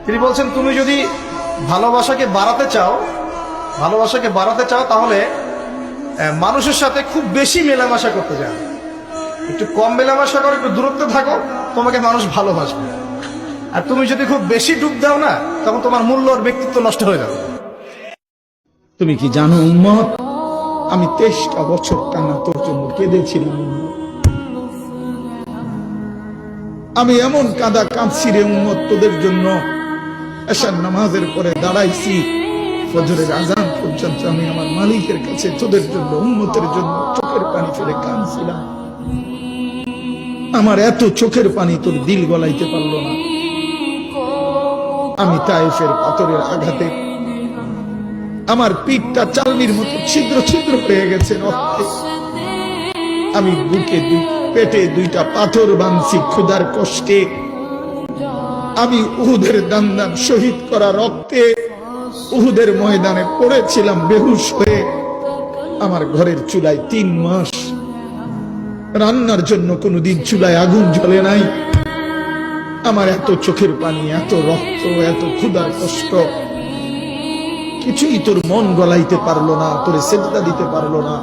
তিনি বলছেন তুমি যদি ভালোবাসাকে বাড়াতে চাও তাহলে মানুষের সাথে খুব বেশি মেলামেশা করতে যাও, একটু কম মেলামেশা করো, একটু দূরত্বে থাকো, তোমাকে মানুষ ভালোবাসবে। আর তুমি যদি খুব বেশি ডুব দাও না, তখন তোমার মূল্য আর ব্যক্তিত্ব নষ্ট হয়ে যাবে। তুমি কি জানো উম্মত, আমি 23টা বছর টানা তোর জন্য কেঁদেছিলাম। আমি এমন কাঁদা কাঁদছি রে উম্মত তোদের জন্য, এশার নামাজের পরে দাঁড়াইছি, ফজরের আজান পর্যন্ত আমি আমার মালিকের কাছে তোদের জন্য, উম্মতের জন্য চোখের পানি ফেলে কাঁদছিলাম। আমার এত চোখের পানি তোর দিল গলাইতে পারলো না। আমি তায়েফের পাথরের আঘাতে আমার পিঠটা চালনির মতো ছিদ্র ছিদ্র হয়ে গেছে রক্তে। আমি বুকে পেটে 2টা পাথর বাঁধছি ক্ষুধার কষ্টে। আমি উহুদের দান্দান শহীদ করা রক্তে উহুদের ময়দানে পড়েছিলাম বেহুশ হয়ে। আমার ঘরের চুলায় 3 মাস রান্নার জন্য কোনোদিন চুলায় আগুন জ্বলে নাই। আমার এত চোখের পানি, এত রক্ত, এত ক্ষুধার কষ্ট, কিছুই তোর মন গলাইতে পারলো না, তোরে সেজদা দিতে পারলো না।